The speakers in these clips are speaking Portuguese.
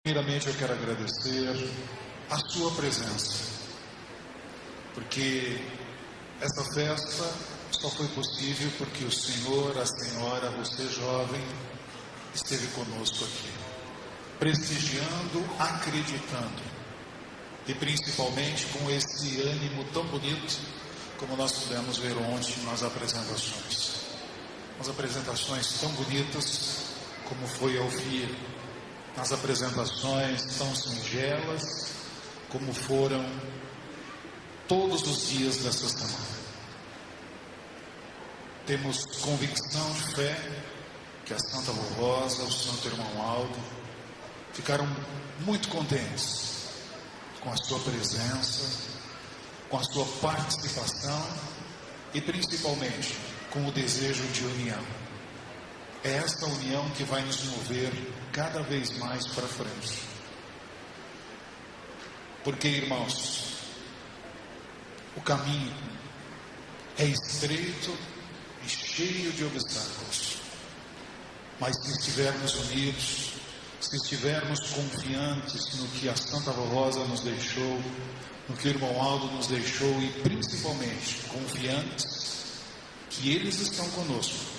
Primeiramente eu quero agradecer a sua presença, porque essa festa só foi possível porque o Senhor, a Senhora, você jovem, esteve conosco aqui, prestigiando, acreditando e principalmente com esse ânimo tão bonito como nós pudemos ver ontem nas apresentações. As apresentações tão bonitas como foi ouvir as apresentações tão singelas como foram todos os dias dessa semana. Temos convicção de fé que a Santa Rosa, o Santo Irmão Aldo ficaram muito contentes com a sua presença, com a sua participação e principalmente com o desejo de união. É esta união que vai nos mover cada vez mais para frente. Porque, irmãos, o caminho é estreito e cheio de obstáculos. Mas se estivermos unidos, se estivermos confiantes no que a Santa Rosa nos deixou, no que o irmão Aldo nos deixou e principalmente confiantes que eles estão conosco,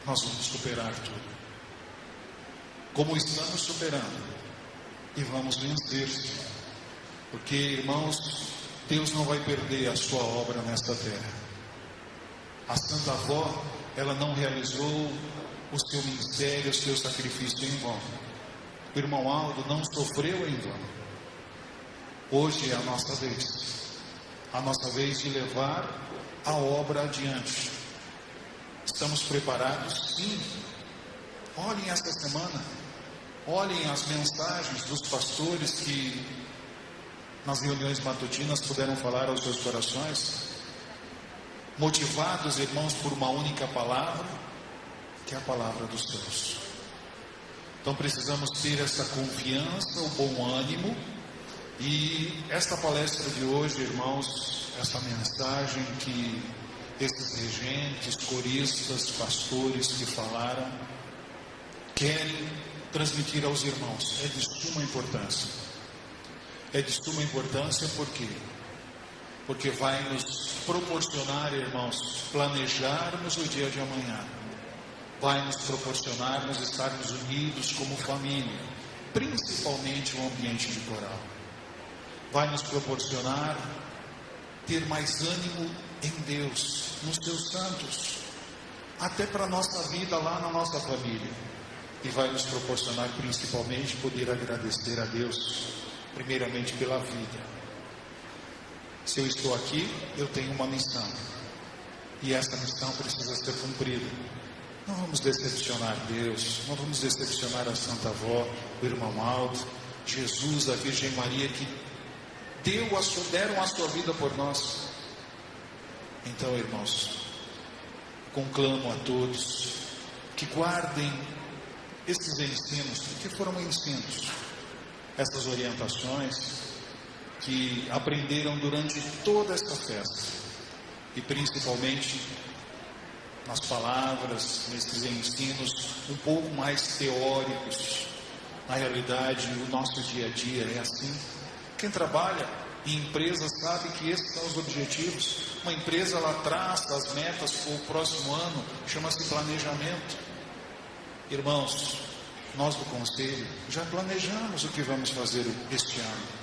nós vamos superar tudo. Como estamos superando e vamos vencer, porque, irmãos, Deus não vai perder a sua obra nesta terra. A Santa Avó, ela não realizou o seu ministério, o seu sacrifício em vão. O irmão Aldo não sofreu em vão. Hoje é a nossa vez de levar a obra adiante. Estamos preparados? Sim. Olhem esta semana, olhem as mensagens dos pastores que nas reuniões matutinas puderam falar aos seus corações, motivados, irmãos, por uma única palavra, que é a palavra dos céus. Então precisamos ter essa confiança, o bom ânimo, e esta palestra de hoje, irmãos, essa mensagem que esses regentes, coristas, pastores que falaram querem transmitir aos irmãos, é de suma importância. É de suma importância porque vai nos proporcionar, irmãos, planejarmos o dia de amanhã. Vai nos proporcionar nos estarmos unidos como família, principalmente o ambiente de coral. Vai nos proporcionar ter mais ânimo em Deus, nos seus santos, até para a nossa vida lá na nossa família. E vai nos proporcionar principalmente poder agradecer a Deus, primeiramente pela vida. Se eu estou aqui, eu tenho uma missão, e essa missão precisa ser cumprida. Não vamos decepcionar Deus, não vamos decepcionar a Santa Avó, o irmão Aldo, Jesus, a Virgem Maria, que deram a sua vida por nós. Então, irmãos, conclamo a todos que guardem esses ensinos, que foram ensinos, essas orientações que aprenderam durante toda esta festa, e principalmente nas palavras, nesses ensinos um pouco mais teóricos. Na realidade, o nosso dia a dia é assim. Quem trabalha em empresas sabe que esses são os objetivos. Uma empresa, ela traça as metas para o próximo ano, chama-se planejamento. Irmãos, nós do conselho já planejamos o que vamos fazer este ano.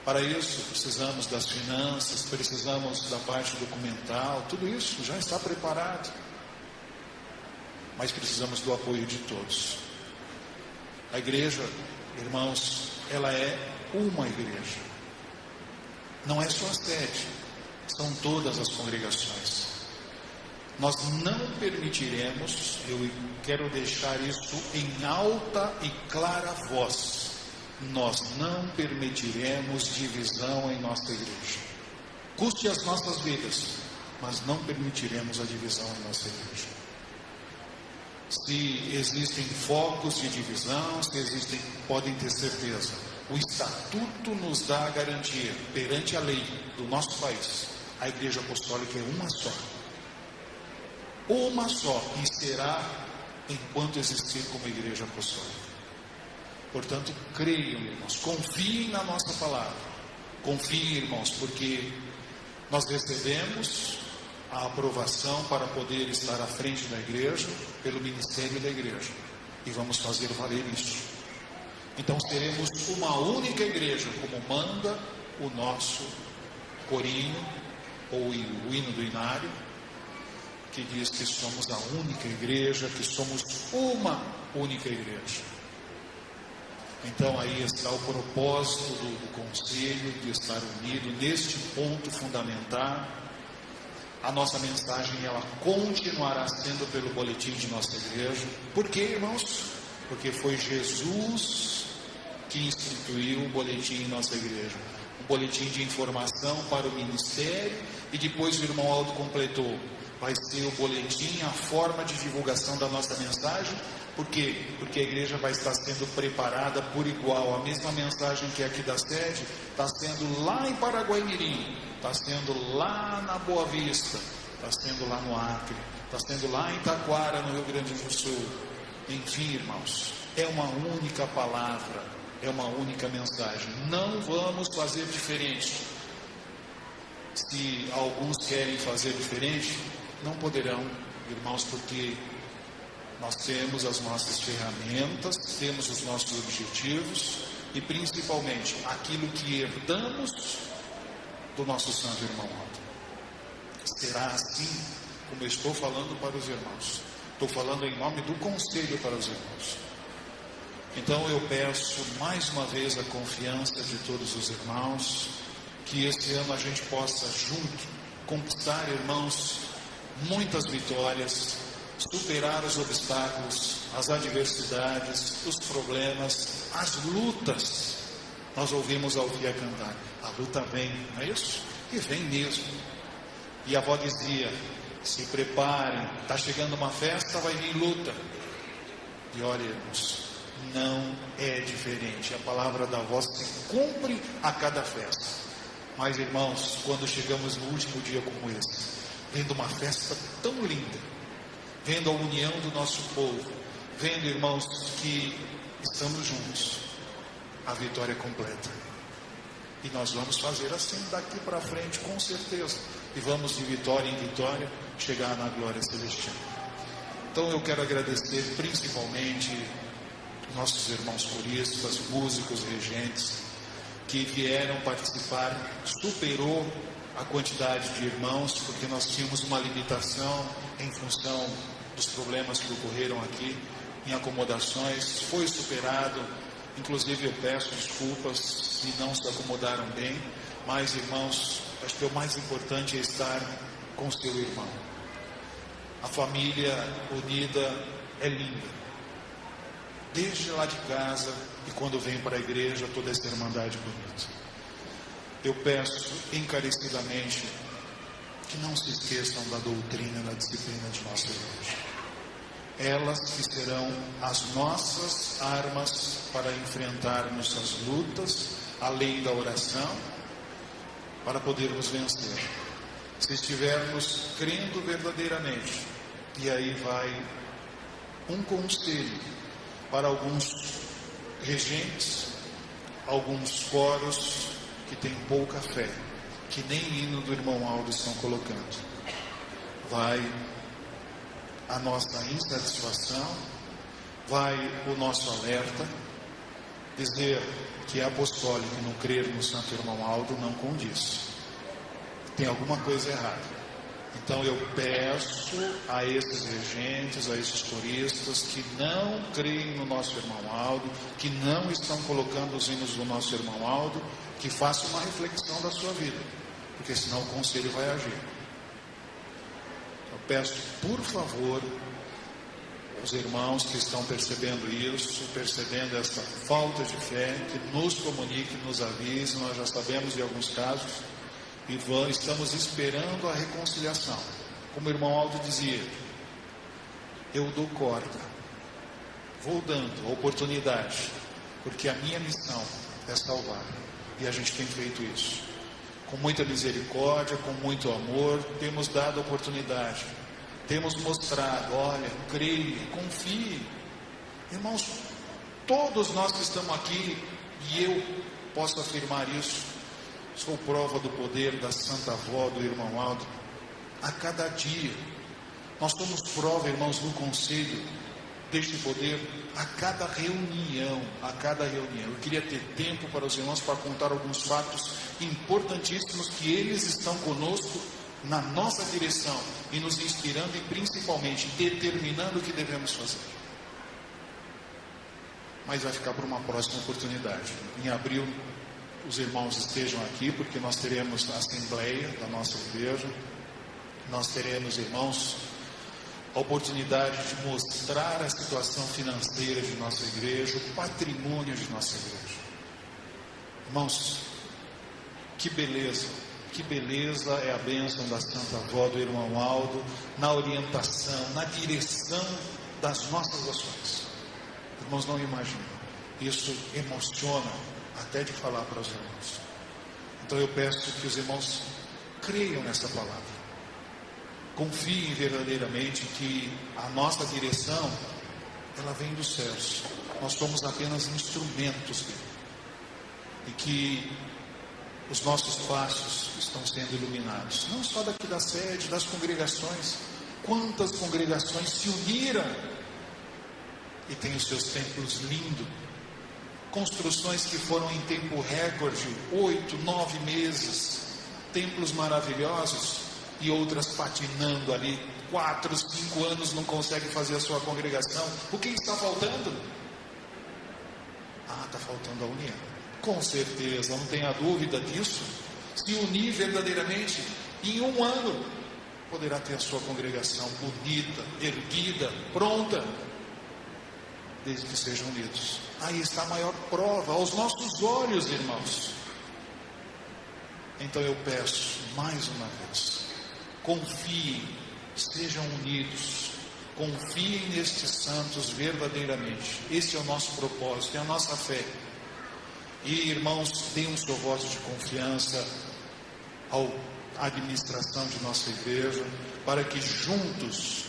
Para isso precisamos das finanças, precisamos da parte documental, tudo isso já está preparado. Mas precisamos do apoio de todos. A igreja, irmãos, ela é uma igreja. Não é só a sede, são todas as congregações. Nós não permitiremos, eu quero deixar isso em alta e clara voz, nós não permitiremos divisão em nossa igreja. Custe as nossas vidas, mas não permitiremos a divisão em nossa igreja. Se existem focos de divisão, podem ter certeza, o estatuto nos dá a garantia perante a lei do nosso país. A igreja apostólica é uma só, e será enquanto existir como igreja apostólica. Portanto, creiam, irmãos, confiem na nossa palavra. Confiem, irmãos, porque nós recebemos a aprovação para poder estar à frente da igreja, pelo ministério da igreja, e vamos fazer valer isso. Então seremos uma única igreja, como manda o nosso corinho, ou o hino do inário, que diz que somos a única igreja, que somos uma única igreja. Então aí está o propósito do conselho, de estar unido neste ponto fundamental. A nossa mensagem, ela continuará sendo pelo boletim de nossa igreja. Por quê, irmãos? Porque foi Jesus que instituiu o boletim em nossa igreja. Um boletim de informação para o ministério, e depois o irmão Aldo completou. Vai ser o boletim, a forma de divulgação da nossa mensagem. Por quê? Porque a igreja vai estar sendo preparada por igual. A mesma mensagem que é aqui da sede, está sendo lá em Paraguai-Mirim, está sendo lá na Boa Vista, está sendo lá no Acre, está sendo lá em Taquara, no Rio Grande do Sul. Enfim, irmãos, é uma única palavra, é uma única mensagem. Não vamos fazer diferente. Se alguns querem fazer diferente, não poderão, irmãos, porque nós temos as nossas ferramentas, temos os nossos objetivos e principalmente aquilo que herdamos do nosso santo irmão Aldo. Será assim como eu estou falando para os irmãos. Estou falando em nome do conselho para os irmãos. Então eu peço mais uma vez a confiança de todos os irmãos, que esse ano a gente possa junto conquistar, irmãos, muitas vitórias, superar os obstáculos, as adversidades, os problemas, as lutas. Nós ouvimos ao Fia cantar, a luta vem, não é isso? E vem mesmo. E a avó dizia, se preparem, está chegando uma festa, vai vir luta. E olha, irmãos, não é diferente. A palavra da avó se cumpre a cada festa. Mas, irmãos, quando chegamos no último dia como esse, vendo uma festa tão linda, vendo a união do nosso povo, vendo, irmãos, que estamos juntos, a vitória é completa. E nós vamos fazer assim daqui para frente, com certeza. E vamos de vitória em vitória chegar na glória celestial. Então eu quero agradecer principalmente nossos irmãos coristas, músicos, regentes, que vieram participar. Superou a quantidade de irmãos, porque nós tínhamos uma limitação em função dos problemas que ocorreram aqui, em acomodações. Foi superado. Inclusive eu peço desculpas se não se acomodaram bem, mas, irmãos, acho que o mais importante é estar com seu irmão. A família unida é linda, desde lá de casa e quando vem para a igreja, toda essa irmandade bonita. Eu peço encarecidamente que não se esqueçam da doutrina, da disciplina de nossa igreja. Elas que serão as nossas armas para enfrentarmos as lutas, além da oração, para podermos vencer. Se estivermos crendo verdadeiramente, e aí vai um conselho para alguns regentes, alguns coros que têm pouca fé, que nem hino do irmão Aldo estão colocando. Vai a nossa insatisfação, vai o nosso alerta, dizer que é apostólico e não crer no santo irmão Aldo não condiz. Tem alguma coisa errada. Então eu peço a esses regentes, a esses coristas que não creem no nosso irmão Aldo, que não estão colocando os hinos do nosso irmão Aldo, que façam uma reflexão da sua vida, porque senão o conselho vai agir. Eu peço, por favor, os irmãos que estão percebendo isso, percebendo essa falta de fé, que nos comuniquem, nos avisem. Nós já sabemos de alguns casos e estamos esperando a reconciliação. Como o irmão Aldo dizia, eu dou corda, vou dando a oportunidade, porque a minha missão é salvar, e a gente tem feito isso com muita misericórdia, com muito amor. Temos dado oportunidade, temos mostrado, olha, creia, confie. Irmãos, Todos nós que estamos aqui, e eu posso afirmar isso, sou prova do poder da Santa Avó, do irmão Aldo. A cada dia, nós somos prova, irmãos, no conselho deste poder, a cada reunião. Eu queria ter tempo para os irmãos para contar alguns fatos importantíssimos que eles estão conosco na nossa direção e nos inspirando e principalmente determinando o que devemos fazer. Mas vai ficar para uma próxima oportunidade. Em abril, os irmãos estejam aqui, porque nós teremos a assembleia da nossa igreja. Nós teremos, irmãos, a oportunidade de mostrar a situação financeira de nossa igreja, o patrimônio de nossa igreja. Irmãos, que beleza é a bênção da Santa Avó, do irmão Aldo, na orientação, na direção das nossas ações. Irmãos, não imaginam, isso emociona até de falar para os irmãos. Então eu peço que os irmãos creiam nessa palavra, confiem verdadeiramente que a nossa direção, ela vem dos céus, nós somos apenas instrumentos dele, e que os nossos passos estão sendo iluminados, não só daqui da sede, das congregações. Quantas congregações se uniram e têm os seus templos lindos, construções que foram em tempo recorde, 8, 9 meses, templos maravilhosos, e outras patinando ali, 4, 5 anos não conseguem fazer a sua congregação. O que está faltando? Está faltando a união, com certeza, não tenha dúvida disso. Se unir verdadeiramente, em um ano poderá ter a sua congregação bonita, erguida, pronta, desde que sejam unidos. Aí está a maior prova, aos nossos olhos, irmãos. Então eu peço, mais uma vez, confiem, sejam unidos, confiem nestes santos verdadeiramente. Esse é o nosso propósito, é a nossa fé. E irmãos, deem um seu voto de confiança à administração de nossa igreja, para que juntos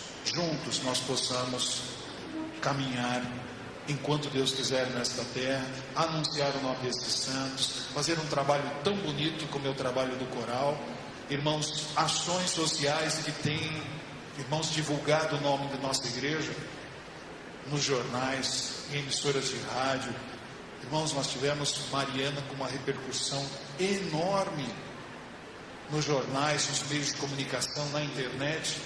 nós possamos caminhar enquanto Deus quiser nesta terra, anunciar o nome desses santos, fazer um trabalho tão bonito como é o trabalho do coral. Irmãos, ações sociais que têm, irmãos, divulgado o nome da nossa igreja nos jornais, em emissoras de rádio. Irmãos, nós tivemos Mariana com uma repercussão enorme nos jornais, nos meios de comunicação, na internet.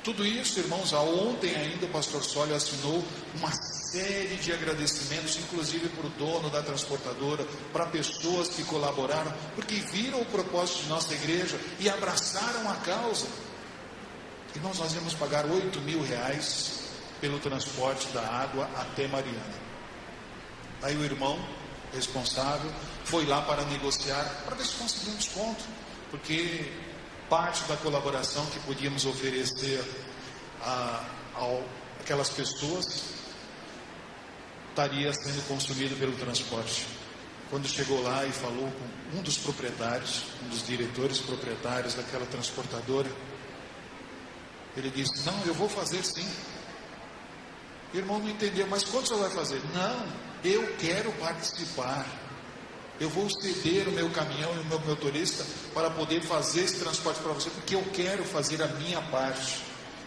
Tudo isso, irmãos, ontem ainda o pastor Sólio assinou uma série de agradecimentos, inclusive para o dono da transportadora, para pessoas que colaboraram, porque viram o propósito de nossa igreja e abraçaram a causa. Irmãos, nós íamos pagar R$8.000 pelo transporte da água até Mariana. Aí o irmão responsável foi lá para negociar, para ver se conseguia um desconto, porque parte da colaboração que podíamos oferecer àquelas pessoas estaria sendo consumido pelo transporte. Quando chegou lá e falou com um dos proprietários, um dos diretores proprietários daquela transportadora, ele disse: não, eu vou fazer sim. O irmão não entendeu, mas quanto você vai fazer? Não, eu quero participar. Eu vou ceder o meu caminhão e o meu motorista para poder fazer esse transporte para você, porque eu quero fazer a minha parte.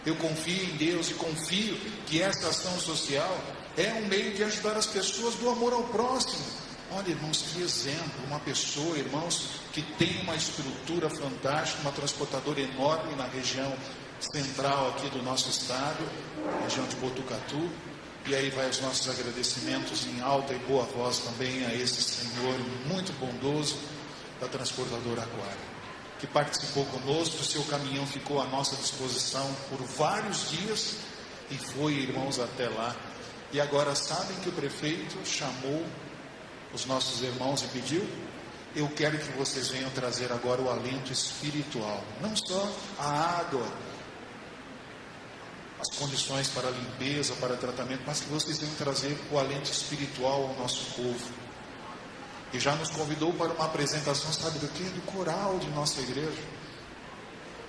Eu confio em Deus e confio que essa ação social é um meio de ajudar as pessoas do amor ao próximo. Olha, irmãos, que exemplo, uma pessoa, irmãos, que tem uma estrutura fantástica, uma transportadora enorme na região central aqui do nosso estado, região de Botucatu. E aí vai os nossos agradecimentos em alta e boa voz também a esse senhor muito bondoso da transportadora Aquário, que participou conosco. O seu caminhão ficou à nossa disposição por vários dias e foi, irmãos, até lá. E agora sabem que o prefeito chamou os nossos irmãos e pediu: eu quero que vocês venham trazer agora o alento espiritual, não só a água, as condições para limpeza, para tratamento, mas que vocês venham trazer o alento espiritual ao nosso povo. E já nos convidou para uma apresentação, sabe do que? Do coral de nossa igreja.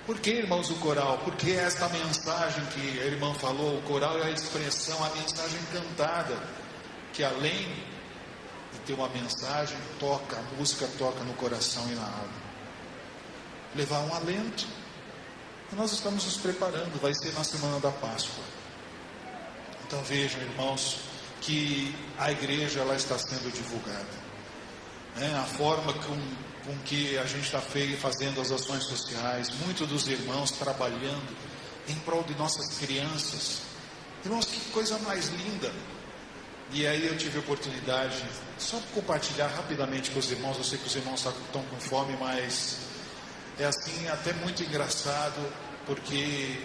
Por que, irmãos, o coral? Porque esta mensagem que a irmã falou, o coral é a expressão, a mensagem cantada, que além de ter uma mensagem, a música toca no coração e na alma. Levar um alento. E nós estamos nos preparando, vai ser na semana da Páscoa. Então vejam, irmãos, que a igreja ela está sendo divulgada. A forma com que a gente está fazendo as ações sociais, muitos dos irmãos trabalhando em prol de nossas crianças. Irmãos, que coisa mais linda. E aí eu tive a oportunidade, só de compartilhar rapidamente com os irmãos. Eu sei que os irmãos estão com fome, mas é assim até muito engraçado, porque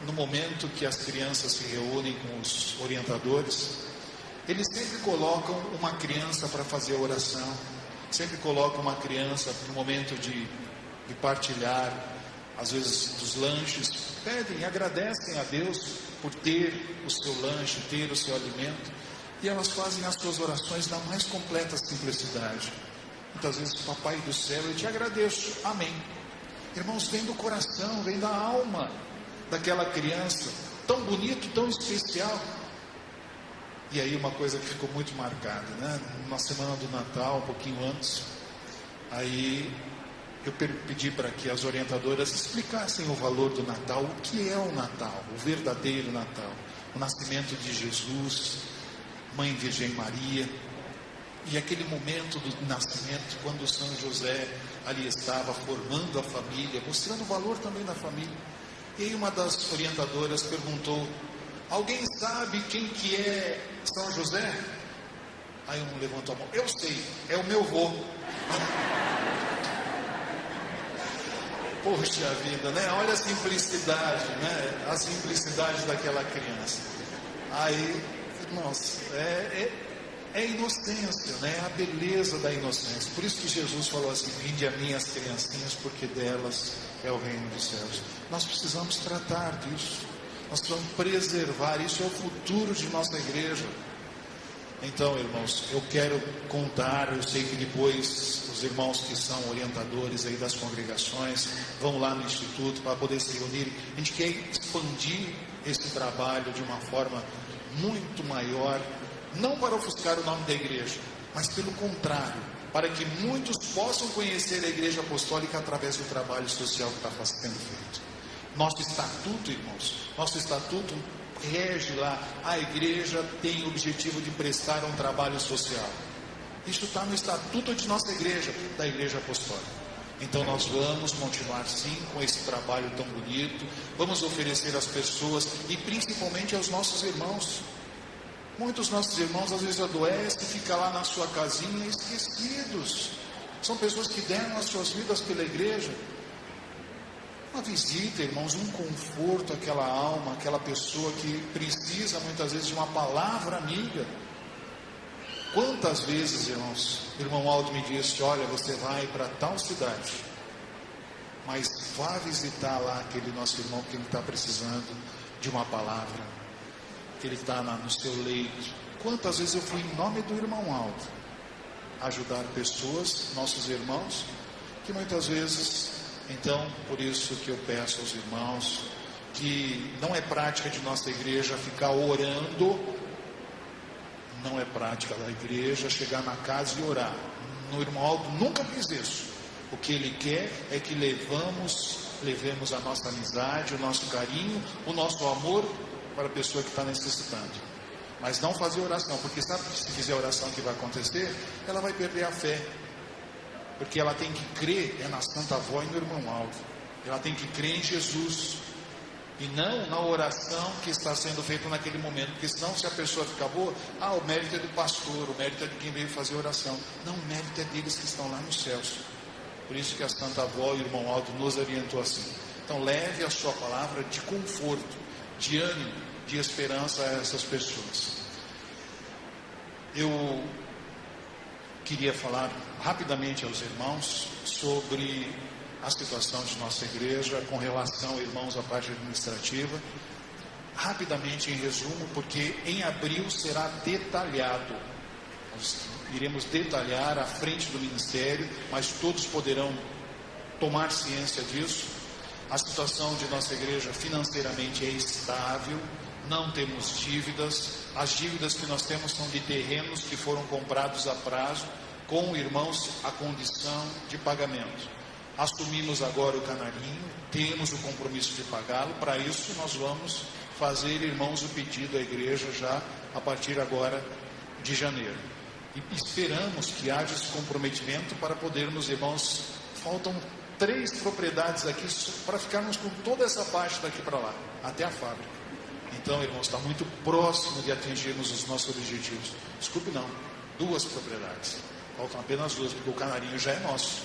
no momento que as crianças se reúnem com os orientadores, eles sempre colocam uma criança para fazer a oração, sempre colocam uma criança no momento de partilhar, às vezes dos lanches, pedem e agradecem a Deus por ter o seu lanche, ter o seu alimento, e elas fazem as suas orações na mais completa simplicidade. Muitas vezes, Papai do céu, eu te agradeço, amém. Irmãos, vem do coração, vem da alma daquela criança, tão bonito, tão especial. E aí uma coisa que ficou muito marcada, na semana do Natal, um pouquinho antes, aí eu pedi para que as orientadoras explicassem o valor do Natal, o que é o Natal, o verdadeiro Natal, o nascimento de Jesus, Mãe Virgem Maria, e aquele momento do nascimento, quando São José ali estava formando a família, mostrando o valor também da família. E aí uma das orientadoras perguntou: alguém sabe quem que é São José? Aí um levantou a mão: eu sei, é o meu vô. Poxa vida, olha a simplicidade, a simplicidade daquela criança. Aí, nossa, é inocência, é a beleza da inocência. Por isso que Jesus falou assim: vinde a mim as criancinhas, porque delas é o reino dos céus. Nós precisamos tratar disso, nós precisamos preservar, isso é o futuro de nossa igreja. Então, irmãos, eu quero contar, eu sei que depois os irmãos que são orientadores aí das congregações vão lá no Instituto para poder se reunir. A gente quer expandir esse trabalho de uma forma muito maior, não para ofuscar o nome da igreja, mas pelo contrário, para que muitos possam conhecer a igreja apostólica através do trabalho social que está sendo feito. Nosso estatuto, irmãos, nosso estatuto rege lá: a igreja tem o objetivo de prestar um trabalho social. Isso está no estatuto de nossa igreja, da igreja apostólica. Então nós vamos continuar sim com esse trabalho tão bonito, vamos oferecer às pessoas e principalmente aos nossos irmãos. Muitos nossos irmãos às vezes adoecem e ficam lá na sua casinha esquecidos. São pessoas que deram as suas vidas pela igreja. Uma visita, irmãos, um conforto àquela alma, àquela pessoa que precisa muitas vezes de uma palavra amiga. Quantas vezes, irmãos, o irmão Aldo me disse: olha, você vai para tal cidade, mas vá visitar lá aquele nosso irmão que ele está precisando de uma palavra, que ele está no seu leito. Quantas vezes eu fui em nome do irmão Aldo ajudar pessoas, nossos irmãos, que muitas vezes. Então, por isso que eu peço aos irmãos que não é prática de nossa igreja ficar orando, não é prática da igreja chegar na casa e orar. O irmão Aldo nunca fez isso. O que ele quer é que levemos a nossa amizade, o nosso carinho, o nosso amor para a pessoa que está necessitando. Mas não fazer oração, porque sabe que se fizer oração o que vai acontecer? Ela vai perder a fé. Porque ela tem que crer na Santa Avó e no irmão Aldo. Ela tem que crer em Jesus e não na oração que está sendo feita naquele momento. Porque senão, se a pessoa ficar boa, o mérito é do pastor, o mérito é de quem veio fazer oração. Não, o mérito é deles que estão lá nos céus. Por isso que a Santa Avó e o irmão Aldo nos orientou assim. Então leve a sua palavra de conforto, de ânimo, de esperança a essas pessoas. Eu queria falar rapidamente aos irmãos sobre a situação de nossa igreja com relação, irmãos, à parte administrativa. Rapidamente, em resumo, porque em abril será detalhado. Nós iremos detalhar à frente do ministério, mas todos poderão tomar ciência disso. A situação de nossa igreja financeiramente é estável, não temos dívidas. As dívidas que nós temos são de terrenos que foram comprados a prazo, com, irmãos, a condição de pagamento. Assumimos agora o canarinho, temos o compromisso de pagá-lo. Para isso nós vamos fazer, irmãos, o pedido à igreja já a partir agora de janeiro. E esperamos que haja esse comprometimento para podermos, irmãos, faltam 3 propriedades aqui para ficarmos com toda essa parte daqui para lá, até a fábrica. Então, irmãos, está muito próximo de atingirmos os nossos objetivos. Desculpe, não, 2 propriedades. Faltam apenas 2, porque o canarinho já é nosso.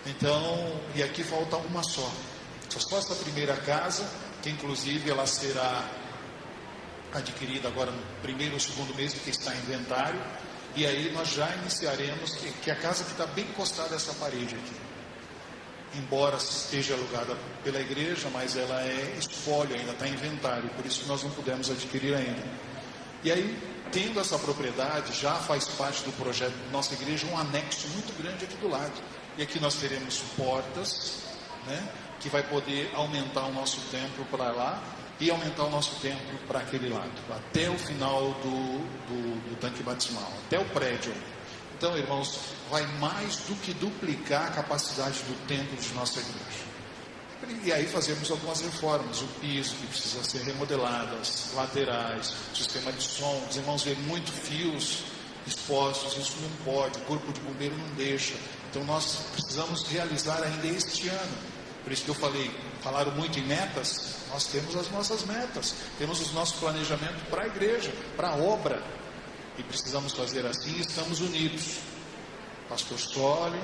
Então, e aqui falta uma só. Só essa primeira casa, que inclusive ela será adquirida agora no primeiro ou segundo mês, porque está em inventário. E aí nós já iniciaremos, que a casa que está bem encostada a essa parede aqui. Embora esteja alugada pela igreja, mas ela é espólio, ainda está em inventário, por isso que nós não pudemos adquirir ainda. E aí, tendo essa propriedade, já faz parte do projeto da nossa igreja um anexo muito grande aqui do lado. E aqui nós teremos portas, né, que vai poder aumentar o nosso templo para lá e aumentar o nosso templo para aquele lado, até o final do tanque batismal, até o prédio. Então, irmãos, vai mais do que duplicar a capacidade do templo de nossa igreja. E aí fazemos algumas reformas, o piso que precisa ser remodelado, as laterais, o sistema de som. Os irmãos veem muito fios expostos, isso não pode, o corpo de bombeiro não deixa. Então nós precisamos realizar ainda este ano. Por isso que eu falaram muito em metas. Nós temos as nossas metas, temos o nosso planejamento para a igreja, para a obra. E precisamos fazer assim, estamos unidos. Pastor Sólio,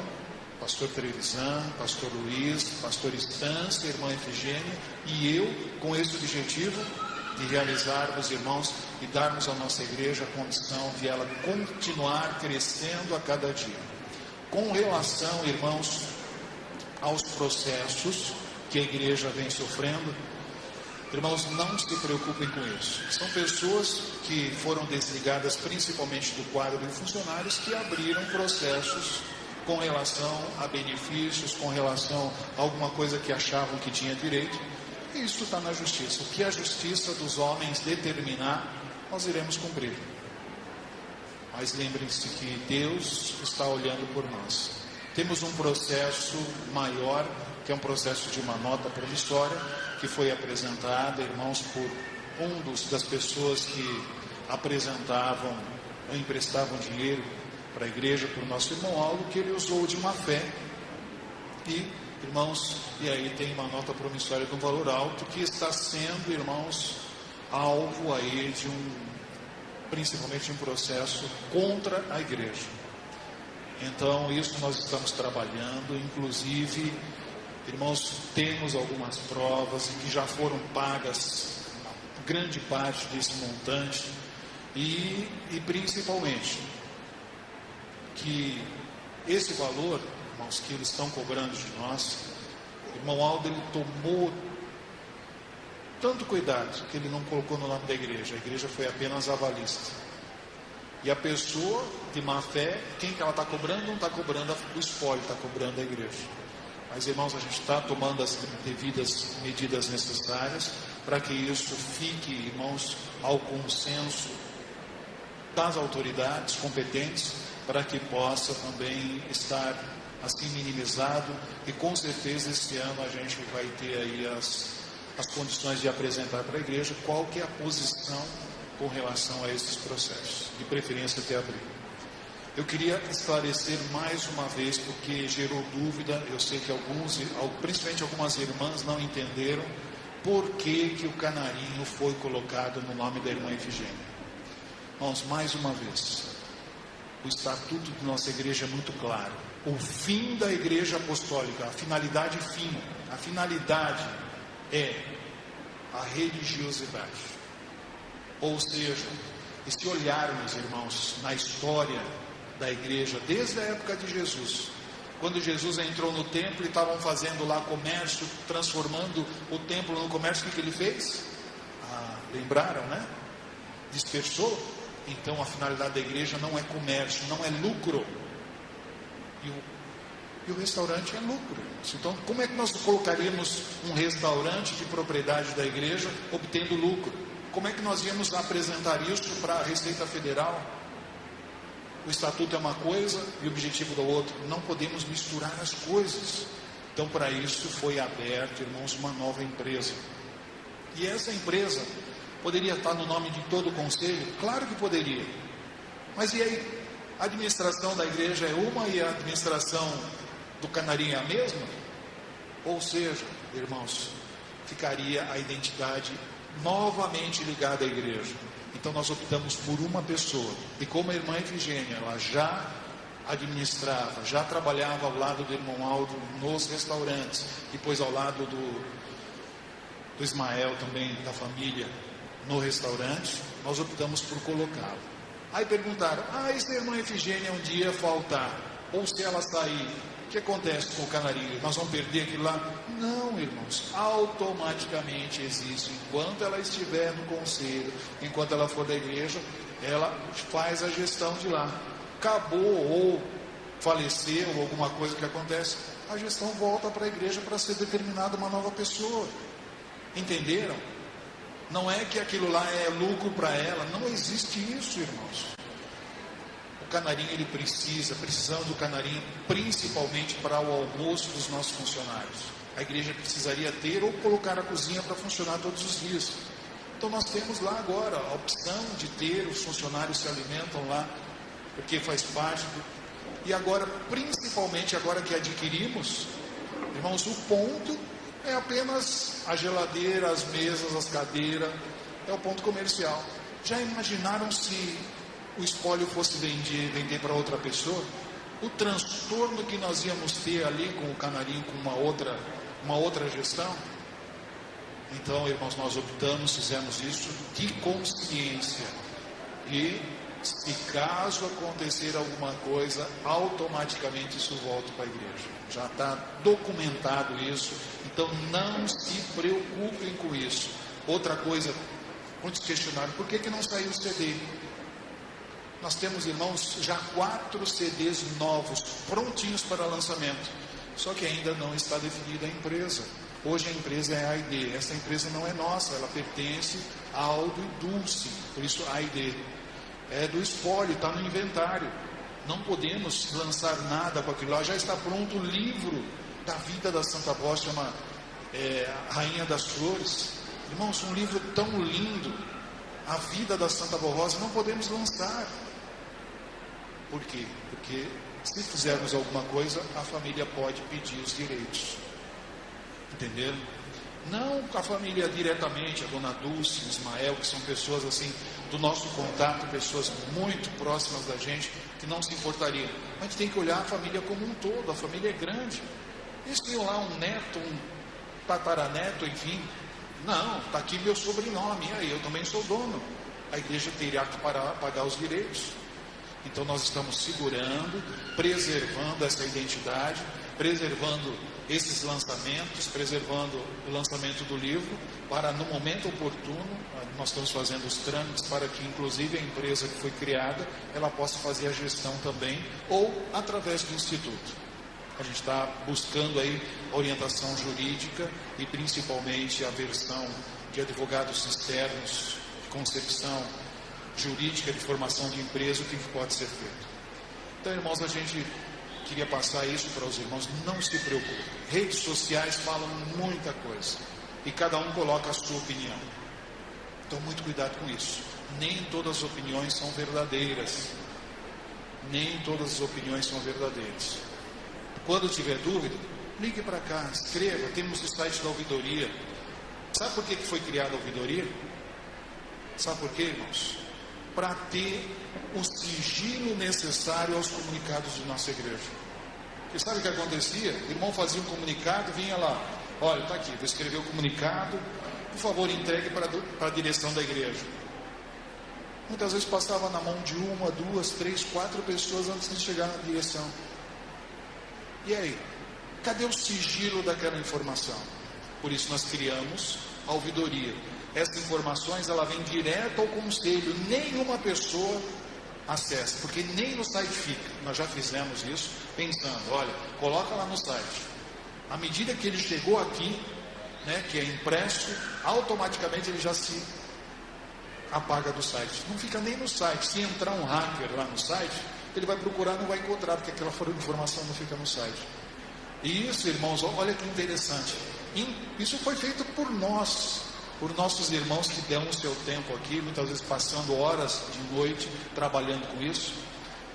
Pastor Trevisan, Pastor Luiz, Pastor Estância, Irmã Efigênia e eu, com esse objetivo de realizarmos, irmãos, e darmos à nossa igreja a condição de ela continuar crescendo a cada dia. Com relação, irmãos, aos processos que a igreja vem sofrendo, irmãos, não se preocupem com isso. São pessoas que foram desligadas principalmente do quadro de funcionários que abriram processos com relação a benefícios, com relação a alguma coisa que achavam que tinha direito. E isso está na justiça. O que a justiça dos homens determinar, nós iremos cumprir. Mas lembrem-se que Deus está olhando por nós. Temos um processo maior, que é um processo de uma nota promissória, que foi apresentada, irmãos, por das pessoas que apresentavam ou emprestavam dinheiro para a igreja, para o nosso irmão Aldo, que ele usou de má fé. E, irmãos, e aí tem uma nota promissória de um valor alto, que está sendo, irmãos, alvo aí de principalmente um processo contra a igreja. Então, isso nós estamos trabalhando, inclusive, irmãos, temos algumas provas que já foram pagas, grande parte desse montante, e principalmente, que esse valor, irmãos, que eles estão cobrando de nós, o irmão Aldo, ele tomou tanto cuidado, que ele não colocou no nome da igreja, a igreja foi apenas avalista. E a pessoa de má fé, quem que ela está cobrando? Não está cobrando o espólio, está cobrando a igreja. Mas, irmãos, a gente está tomando as devidas medidas necessárias para que isso fique, irmãos, ao consenso das autoridades competentes, para que possa também estar assim minimizado. E com certeza esse ano a gente vai ter aí as condições de apresentar para a igreja qual que é a posição com relação a esses processos, de preferência até abril. Eu queria esclarecer mais uma vez, porque gerou dúvida. Eu sei que principalmente algumas irmãs não entenderam por que o canarinho foi colocado no nome da irmã Efigênia. Irmãos, mais uma vez, o estatuto de nossa igreja é muito claro. O fim da igreja apostólica, a finalidade é a religiosidade. Ou seja, e se olharmos, irmãos, na história da igreja, desde a época de Jesus, quando Jesus entrou no templo e estavam fazendo lá comércio, transformando o templo no comércio, o que ele fez? Lembraram, né? Dispersou. Então a finalidade da igreja não é comércio, não é lucro. E o restaurante é lucro. Então, como é que nós colocaríamos um restaurante de propriedade da igreja obtendo lucro? como é que nós íamos apresentar isso para a Receita Federal? O estatuto é uma coisa e o objetivo da outra. Não podemos misturar as coisas. Então, para isso foi aberto, irmãos, uma nova empresa. E essa empresa poderia estar no nome de todo o conselho? Claro que poderia. Mas e aí? A administração da igreja é uma e a administração do Canarinho é a mesma? Ou seja, irmãos, ficaria a identidade novamente ligada à igreja. Então nós optamos por uma pessoa. E como a irmã Efigênia, ela já administrava, já trabalhava ao lado do irmão Aldo nos restaurantes, depois ao lado do Ismael também, da família, no restaurante, nós optamos por colocá-lo. Aí perguntaram, e se a irmã Efigênia um dia faltar, ou se ela sair, o que acontece com o Canarinho? Nós vamos perder aquilo lá? Não, irmãos, automaticamente existe. Enquanto ela estiver no conselho, enquanto ela for da igreja, ela faz a gestão de lá. Acabou ou faleceu, ou alguma coisa que acontece, a gestão volta para a igreja para ser determinada uma nova pessoa. Entenderam? Não é que aquilo lá é lucro para ela, não existe isso, irmãos. O Canarinho, ele precisamos do Canarinho, principalmente para o almoço dos nossos funcionários. A igreja precisaria ter ou colocar a cozinha para funcionar todos os dias. Então nós temos lá agora a opção de ter, os funcionários se alimentam lá, porque faz parte do... E agora, principalmente agora que adquirimos, irmãos, o ponto é apenas a geladeira, as mesas, as cadeiras, é o ponto comercial. Já imaginaram se o espólio fosse vender para outra pessoa? O transtorno que nós íamos ter ali com o Canarinho, com uma outra gestão? Então, irmãos, nós optamos, fizemos isso de consciência. E se caso acontecer alguma coisa, automaticamente isso volta para a igreja. Já está documentado isso. Então não se preocupem com isso. Outra coisa, muitos questionaram, por que não saiu o CD? Nós temos, irmãos, já 4 CDs novos, prontinhos para lançamento. Só que ainda não está definida a empresa. Hoje a empresa é a AID. Essa empresa não é nossa, ela pertence a Aldo e Dulce. Por isso AID. É do espólio, está no inventário. Não podemos lançar nada com aquilo lá. Já está pronto o livro da vida da Santa Voz, chama Rainha das Flores. Irmãos, um livro tão lindo, a vida da Santa Rosa, não podemos lançar. Por quê? Porque se fizermos alguma coisa, a família pode pedir os direitos. Entenderam? Não a família diretamente, a dona Dulce, o Ismael, que são pessoas assim, do nosso contato, pessoas muito próximas da gente, que não se importariam. Mas a gente tem que olhar a família como um todo, a família é grande. Eles tinham lá um neto, um tataraneto, enfim. Não, está aqui meu sobrenome, aí eu também sou dono. A igreja teria que pagar os direitos. Então nós estamos segurando, preservando essa identidade, preservando esses lançamentos, preservando o lançamento do livro, para no momento oportuno, nós estamos fazendo os trâmites para que inclusive a empresa que foi criada, ela possa fazer a gestão também, ou através do instituto. A gente está buscando aí a orientação jurídica e principalmente a versão de advogados externos, de concepção jurídica de formação de empresa, o que pode ser feito. Então, irmãos, a gente queria passar isso para os irmãos, não se preocupem. Redes sociais falam muita coisa e cada um coloca a sua opinião. Então, muito cuidado com isso. Nem todas as opiniões são verdadeiras. Nem todas as opiniões são verdadeiras. Quando tiver dúvida, ligue para cá, escreva, temos o site da ouvidoria. Sabe por que foi criada a ouvidoria? Sabe por quê, irmãos? Para ter o sigilo necessário aos comunicados de nossa igreja. Porque sabe o que acontecia? O irmão fazia um comunicado, vinha lá, olha, está aqui, vou escrever o comunicado, por favor, entregue para a direção da igreja. Muitas vezes passava na mão de 1, 2, 3, 4 pessoas antes de chegar na direção. E aí? Cadê o sigilo daquela informação? Por isso nós criamos a ouvidoria. Essas informações, ela vem direto ao conselho, nenhuma pessoa acessa, porque nem no site fica. Nós já fizemos isso, pensando, olha, coloca lá no site. À medida que ele chegou aqui, né, que é impresso, automaticamente ele já se apaga do site. Não fica nem no site. Se entrar um hacker lá no site, ele vai procurar, não vai encontrar, porque aquela informação não fica no site. E isso, irmãos, olha que interessante. Isso foi feito por nós, por nossos irmãos que dão o seu tempo aqui, muitas vezes passando horas de noite trabalhando com isso.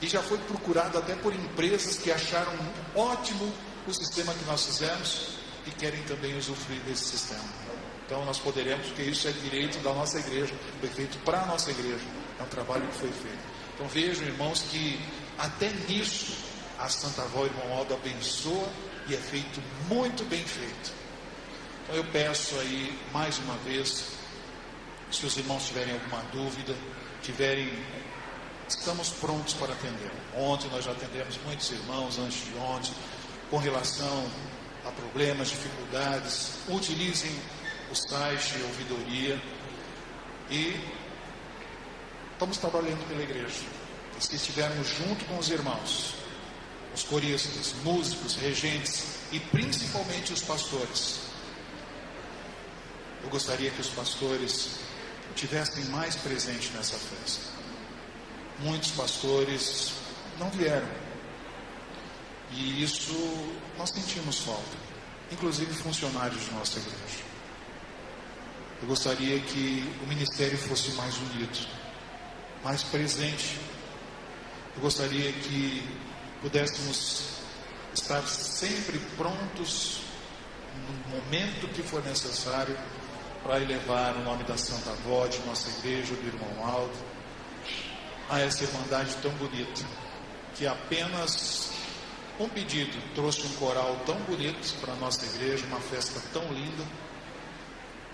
E já foi procurado até por empresas que acharam ótimo o sistema que nós fizemos e querem também usufruir desse sistema. Então nós poderemos, porque isso é direito da nossa igreja, foi feito para a nossa igreja, é um trabalho que foi feito. Então vejam, irmãos, que até nisso a Santa Avó Irmão Aldo abençoa e é feito muito bem feito. Então eu peço aí mais uma vez, se os irmãos tiverem alguma dúvida, estamos prontos para atender. Ontem nós já atendemos muitos irmãos, antes de ontem, com relação a problemas, dificuldades. Utilizem o site de ouvidoria e estamos trabalhando pela igreja. E se estivermos junto com os irmãos, os coristas, músicos, regentes e principalmente os pastores, eu gostaria que os pastores tivessem mais presente nessa festa. Muitos pastores não vieram e isso nós sentimos falta, inclusive funcionários de nossa igreja. Eu gostaria que o ministério fosse mais unido, mais presente. Eu gostaria que pudéssemos estar sempre prontos no momento que for necessário para elevar o nome da Santa Avó, de nossa igreja, do irmão Aldo, a essa irmandade tão bonita, que apenas um pedido trouxe um coral tão bonito para a nossa igreja, uma festa tão linda,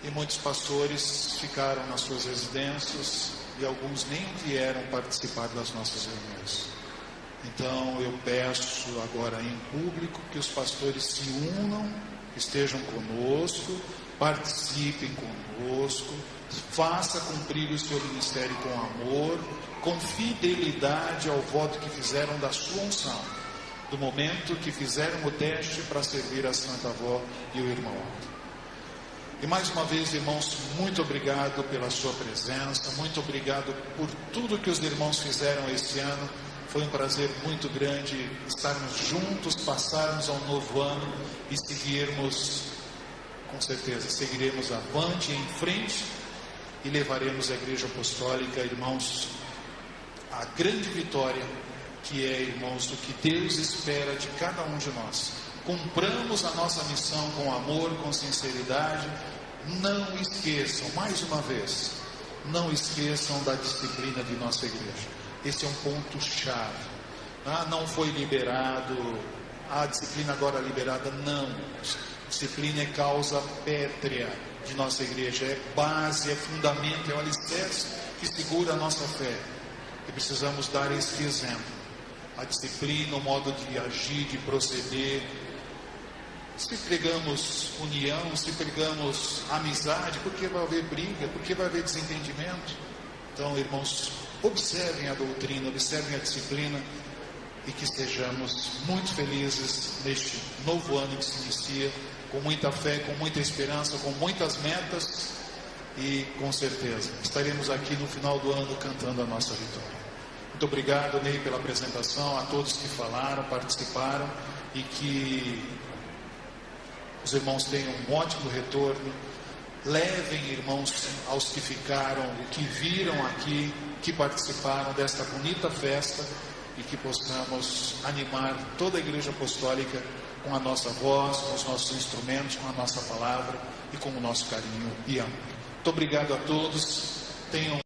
e muitos pastores ficaram nas suas residências e alguns nem vieram participar das nossas reuniões. Então eu peço agora em público que os pastores se unam, estejam conosco, participem conosco, faça cumprir o seu ministério com amor, com fidelidade ao voto que fizeram da sua unção, do momento que fizeram o teste para servir a Santa Avó e o irmão Aldo. E mais uma vez, irmãos, muito obrigado pela sua presença, muito obrigado por tudo que os irmãos fizeram este ano. Foi um prazer muito grande estarmos juntos, passarmos ao novo ano e seguirmos, com certeza, seguiremos avante, em frente e levaremos a Igreja Apostólica, irmãos, a grande vitória que é, irmãos, o que Deus espera de cada um de nós. Cumpramos a nossa missão com amor, com sinceridade. Não esqueçam, mais uma vez, não esqueçam da disciplina de nossa igreja. Esse é um ponto chave. Não foi liberado, a disciplina agora liberada, não. Disciplina é causa pétrea de nossa igreja, é base, é fundamento, é o alicerce que segura a nossa fé. E precisamos dar esse exemplo. A disciplina, o modo de agir, de proceder. Se pregamos união, se pregamos amizade, porque vai haver briga, porque vai haver desentendimento. Então, irmãos, observem a doutrina, observem a disciplina e que estejamos muito felizes neste novo ano que se inicia, com muita fé, com muita esperança, com muitas metas e com certeza estaremos aqui no final do ano cantando a nossa vitória. Muito obrigado, Ney, pela apresentação, a todos que falaram, participaram e que os irmãos tenham um ótimo retorno. Levem, irmãos, aos que ficaram, que viram aqui, que participaram desta bonita festa e que possamos animar toda a Igreja Apostólica com a nossa voz, com os nossos instrumentos, com a nossa palavra e com o nosso carinho e amor. Muito obrigado a todos. Tenham